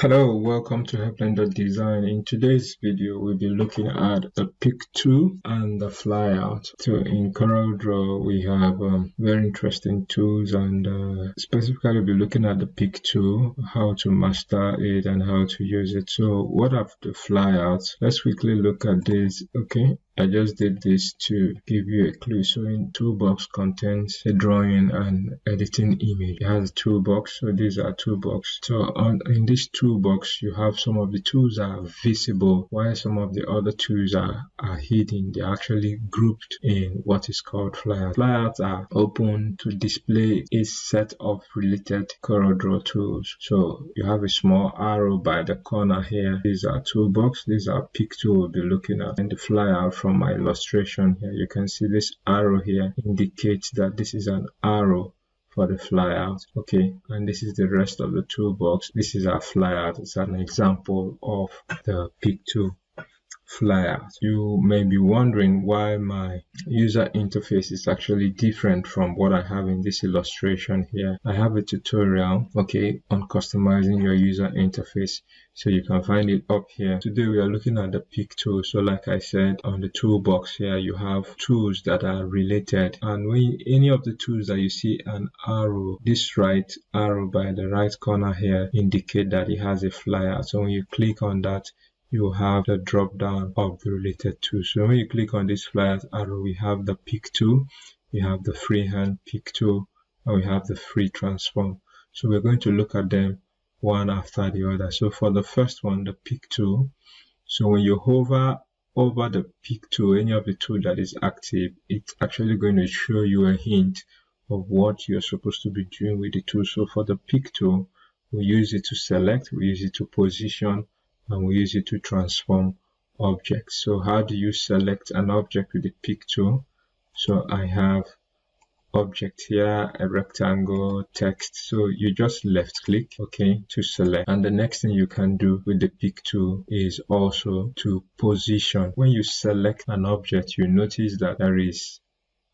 Hello, welcome to Hevlendordesigns. In today's video, we'll be looking at the pick tool and the flyout. So in CorelDRAW, we have very interesting tools, and specifically we'll be looking at the pick tool, how to master it and how to use it. So what are the flyouts? Let's quickly look at this. Okay, I just did this to give you a clue. So in toolbox contains a drawing and editing image. It has a toolbox, so these are toolbox. So in this toolbox, you have some of the tools are visible, while some of the other tools are hidden. They're actually grouped in what is called flyouts. Flyouts are open to display a set of related CorelDRAW tools. So you have a small arrow by the corner here. These are toolbox. These are pick tool we'll be looking at. And the flyout from my illustration here, you can see this arrow here indicates that this is an arrow for the flyout. Okay, and this is the rest of the toolbox. This is our flyout. It's an example of the pick tool flyout. You may be wondering why my user interface is actually different from what I have in this illustration here. I have a tutorial, okay, on customizing your user interface, so you can find it up here. Today we are looking at the pick tool. So like I said, on the toolbox here you have tools that are related, and when any of the tools that you see an arrow, this right arrow by the right corner here indicate that it has a flyout. So when you click on that, you have the drop down of the related tools. So when you click on this flyout arrow, we have the pick tool, we have the freehand pick tool, and we have the free transform. So we're going to look at them one after the other. So for the first one, the pick tool. So when you hover over the pick tool, any of the tool that is active, it's actually going to show you a hint of what you're supposed to be doing with the tool. So for the pick tool, we use it to select, we use it to position, and we use it to transform objects. So how do you select an object with the pick tool? So I have object here, a rectangle, text. So you just left click, okay, to select. And the next thing you can do with the pick tool is also to position. When you select an object, you notice that there is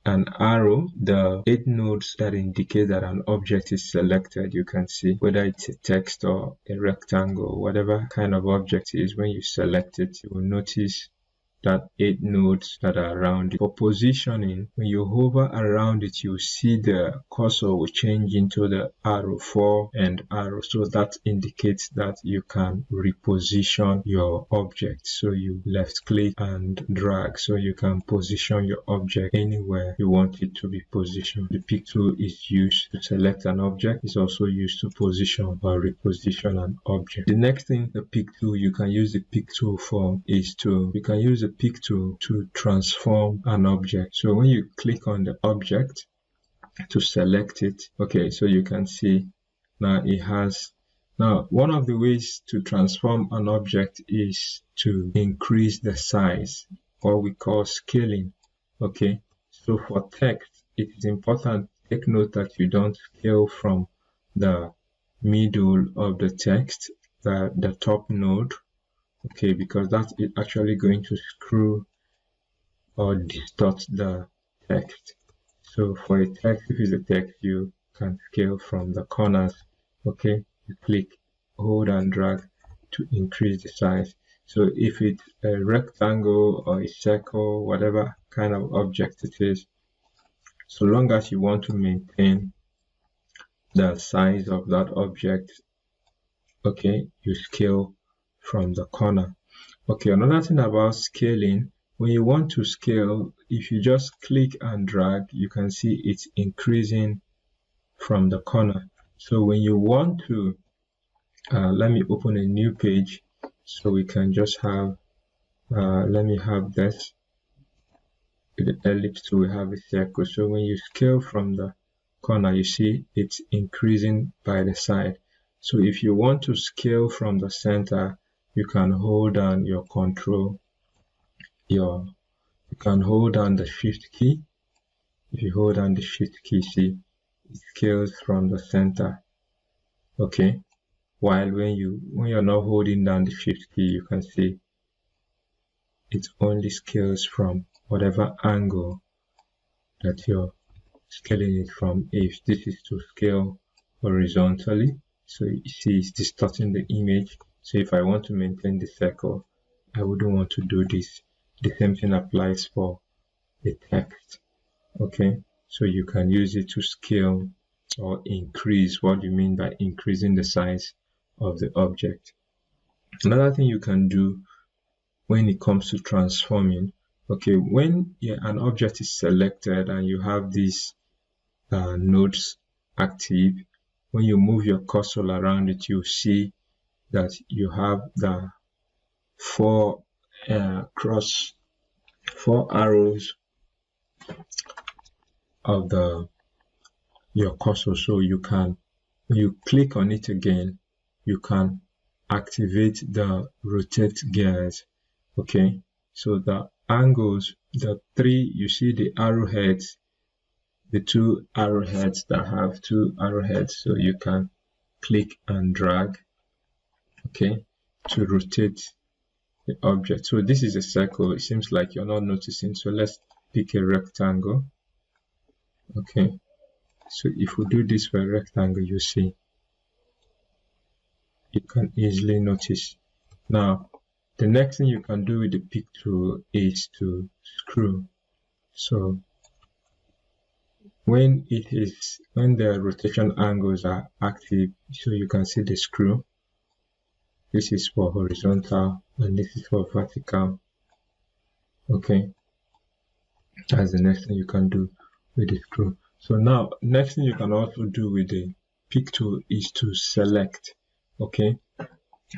an arrow, the 8 nodes that indicate that an object is selected. You can see whether it's a text or a rectangle, whatever kind of object it is. When you select it, you will notice that 8 nodes that are around it. For positioning, when you hover around it, you see the cursor will change into the arrow 4 and arrow. So that indicates that you can reposition your object. So you left click and drag, so you can position your object anywhere you want it to be positioned. The pick tool is used to select an object. It's also used to position or reposition an object. The next thing the pick tool you can use the pick tool for is you can use the pick tool to transform an object. So when you click on the object to select it, okay, so you can see now it has. Now one of the ways to transform an object is to increase the size, what we call scaling. Okay, so for text, it is important to take note that you don't scale from the middle of the text, the top node. Okay, because that is actually going to screw or distort the text. So for a text, if it's a text, you can scale from the corners. Okay, you click, hold and drag to increase the size. So if it's a rectangle or a circle, whatever kind of object it is, so long as you want to maintain the size of that object, okay, you scale from the corner. Okay, another thing about scaling, when you want to scale, if you just click and drag, you can see it's increasing from the corner. So when you want to, let me open a new page so we can just have, let me have this, with the ellipse tool we have a circle. So when you scale from the corner, you see it's increasing by the side. So if you want to scale from the center, you can hold down your control, you can hold down the shift key. If you hold down the shift key, see it scales from the center. Okay, while when you're not holding down the shift key, you can see it only scales from whatever angle that you're scaling it from. If this is to scale horizontally, So you see it's distorting the image. So if I want to maintain the circle, I wouldn't want to do this. The same thing applies for the text. Okay, so you can use it to scale or increase. What do you mean by increasing the size of the object? Another thing you can do when it comes to transforming, okay, when an object is selected and you have these nodes active, when you move your cursor around it, you see that you have the four arrows of your cursor. So you can, when you click on it again, you can activate the rotate gears. Okay, so the angles, the three, you see the arrowheads, the two arrowheads that have two arrowheads, so you can click and drag, okay, to rotate the object. So this is a circle. It seems like you're not noticing, so let's pick a rectangle. Okay, so if we do this for a rectangle, you see you can easily notice. Now the next thing you can do with the pick tool is to screw. So when the rotation angles are active, so you can see the screw. This is for horizontal and this is for vertical. Okay, that's the next thing you can do with the screw. So now next thing you can also do with the pick tool is to select. Okay,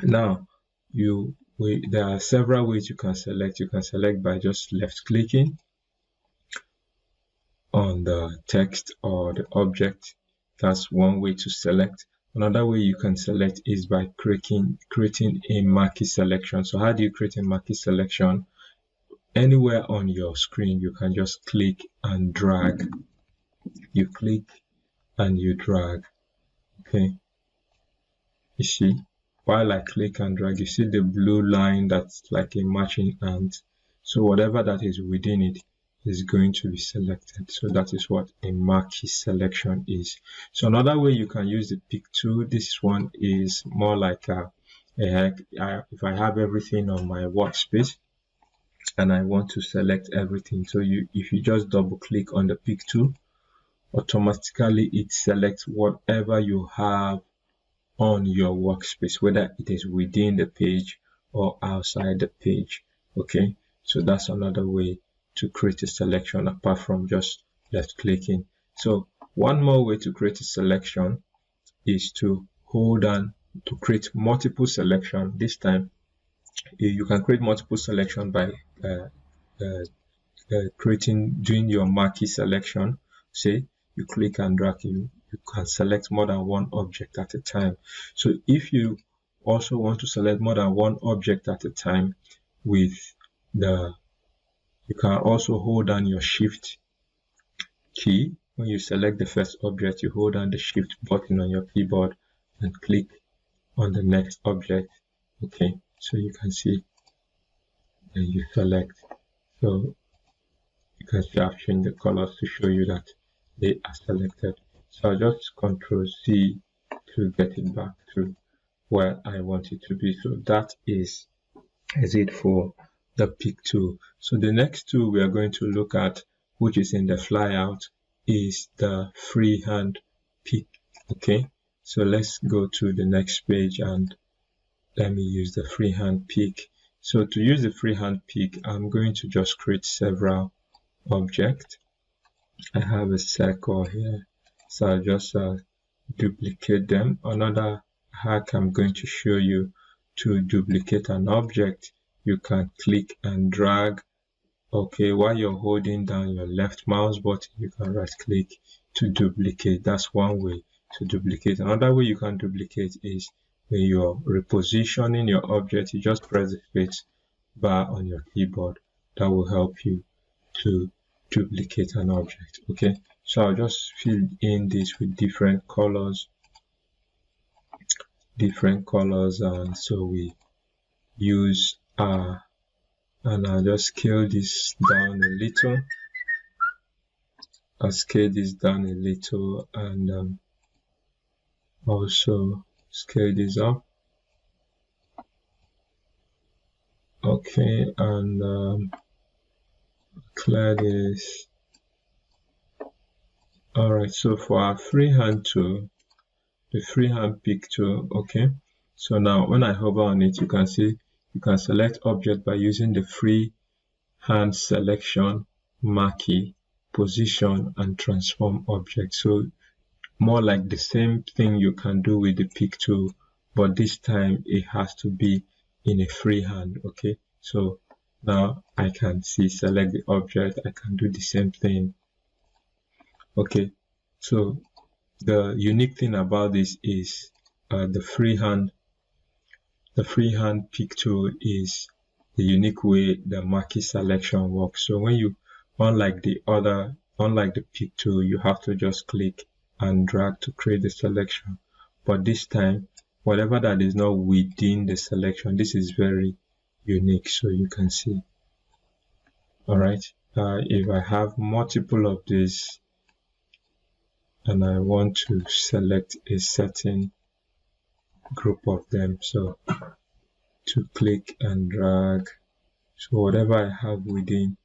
now there are several ways you can select. You can select by just left clicking on the text or the object. That's one way to select. Another way you can select is by creating a marquee selection. So how do you create a marquee selection? Anywhere on your screen, you can just click and drag. You click and you drag. Okay, you see, while I click and drag, you see the blue line that's like a matching ant. So whatever that is within it is going to be selected. So that is what a marquee selection is. So another way you can use the pick tool, this one is more like if I have everything on my workspace and I want to select everything, so if you just double click on the pick tool, automatically it selects whatever you have on your workspace, whether it is within the page or outside the page. Okay, so that's another way to create a selection apart from just left clicking. So one more way to create a selection is to hold on to create multiple selection. This time you can create multiple selection by doing your marquee selection. Say you click and drag, you can select more than one object at a time. So if you also want to select more than one object at a time, you can also hold down your shift key. When you select the first object, you hold down the shift button on your keyboard and click on the next object. Okay, so you can see that you select. So you can see I've changed the colors to show you that they are selected. So I'll just Control C to get it back to where I want it to be. So that is it for the pick tool. So the next tool we are going to look at, which is in the flyout, is the freehand pick. Okay, so let's go to the next page and let me use the freehand pick. So to use the freehand pick, I'm going to just create several objects. I have a circle here, so I'll just duplicate them. Another hack I'm going to show you: to duplicate an object, you can click and drag. Okay, while you're holding down your left mouse button, you can right click to duplicate. That's one way to duplicate. Another way you can duplicate is when you're repositioning your object, you just press the space bar on your keyboard. That will help you to duplicate an object. Okay, so I'll just fill in this with different colors, and so we use and I'll just scale this down a little. I'll scale this down a little, and also scale this up. Okay, and clear this. Alright, so for our freehand tool, the freehand pick tool, okay, so now when I hover on it, you can see you can select object by using the freehand selection, marquee, position, and transform object. So more like the same thing you can do with the pick tool, but this time it has to be in a freehand. Okay, so now I can see select the object, I can do the same thing. Okay, so the unique thing about this is the freehand pick tool is the unique way the marquee selection works. So when you, unlike the pick tool, you have to just click and drag to create the selection, but this time whatever that is not within the selection, this is very unique. So you can see. All right, if I have multiple of these and I want to select a certain group of them, so to click and drag, so whatever I have within,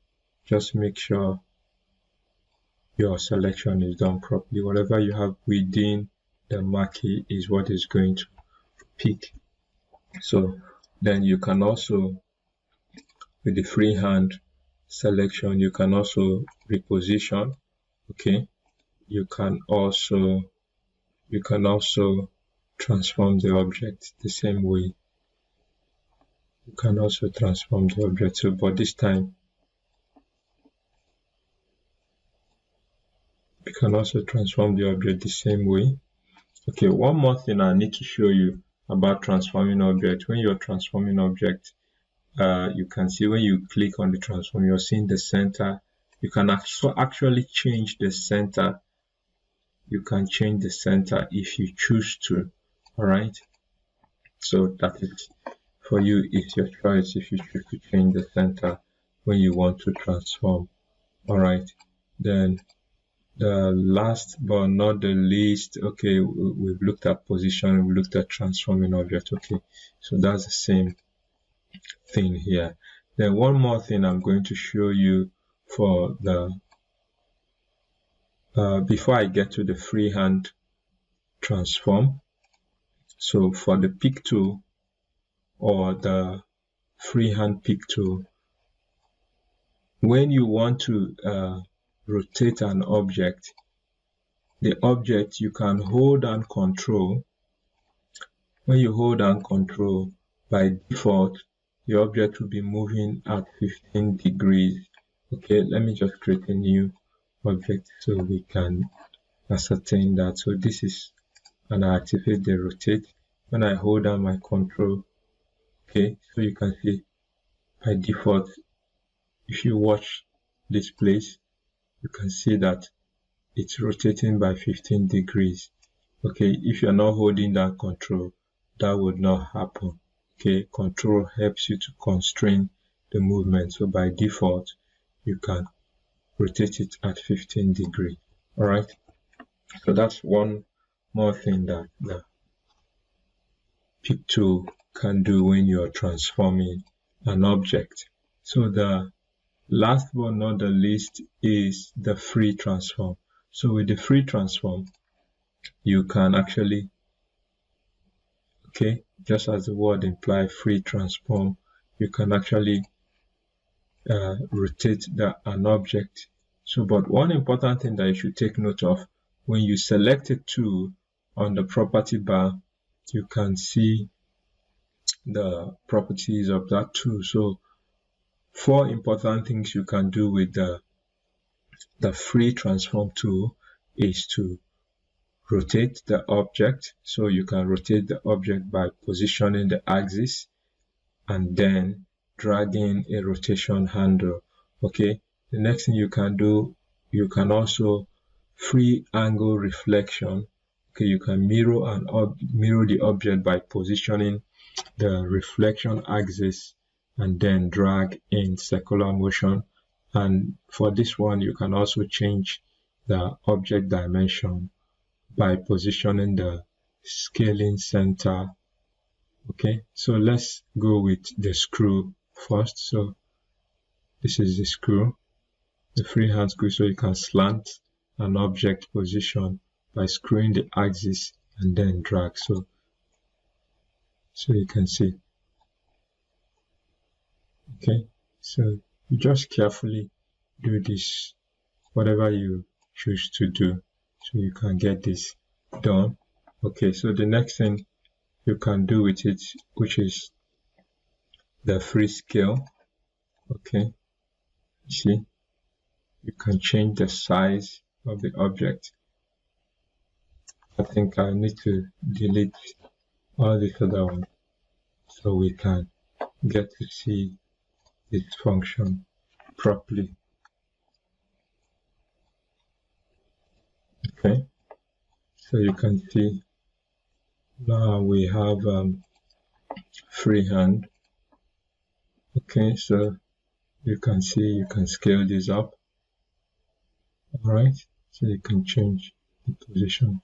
just make sure your selection is done properly. Whatever you have within the marquee is what is going to pick. So then you can also, with the freehand selection, you can also reposition. Okay, you can also transform the object the same way. You can also transform the object, so but this time you can also transform the object the same way. Okay, one more thing I need to show you about transforming object. When you're transforming object, you can see when you click on the transform, you're seeing the center. You can actually change the center. You can change the center if you choose to. All right, so that is for you, it's your choice if you choose to change the center when you want to transform. All right, then the last but not the least, okay, we've looked at position, we looked at transforming object. Okay, so that's the same thing here. Then one more thing I'm going to show you for the before I get to the freehand transform. So for the pick tool or the freehand pick tool, when you want to rotate an object, the object you can hold down control. When you hold down control, by default the object will be moving at 15 degrees. Okay, let me just create a new object so we can ascertain that. So this is, and I activate the rotate. When I hold down my control, okay, so you can see by default, if you watch this place, you can see that it's rotating by 15 degrees. Okay, if you're not holding that control, that would not happen. Okay, control helps you to constrain the movement, so by default you can rotate it at 15 degrees. All right, so that's one more thing that the pick tool can do when you're transforming an object. So the last but not the least is the free transform. So with the free transform, you can actually, okay, just as the word implies, free transform, you can actually rotate an object. So, but one important thing that you should take note of, when you select a tool on the property bar, you can see the properties of that tool. So 4 important things you can do with the free transform tool is to rotate the object. So you can rotate the object by positioning the axis and then dragging a rotation handle. Okay, the next thing you can do, you can also free angle reflection. Okay, you can mirror the object by positioning the reflection axis and then drag in circular motion. And for this one, you can also change the object dimension by positioning the scaling center. Okay, so let's go with the screw first. So this is the screw, the freehand screw, so you can slant an object position by screwing the axis and then drag. So you can see. Okay, so you just carefully do this, whatever you choose to do, so you can get this done. Okay, so the next thing you can do with it, which is the free scale. Okay, see, you can change the size of the object. I think I need to delete all this other one so we can get to see this function properly. Okay, so you can see now we have freehand. Okay, so you can see you can scale this up. Alright, so you can change the position.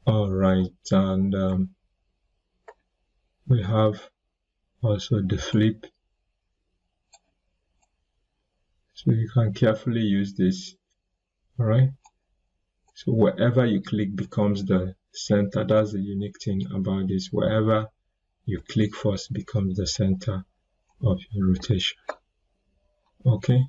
Alright, and we have also the flip. So you can carefully use this. Alright, so wherever you click becomes the center. That's the unique thing about this. Wherever you click first becomes the center of your rotation. Okay,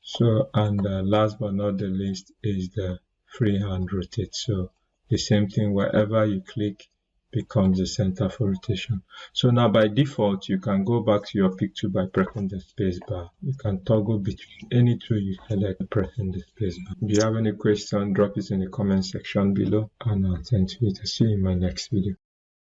so and last but not the least is the freehand rotate. So the same thing, wherever you click becomes the center for rotation. So now by default you can go back to your picture by pressing the space bar. You can toggle between any two you select pressing the space bar. If you have any question, drop it in the comment section below and I'll attend to it. I'll see you in my next video.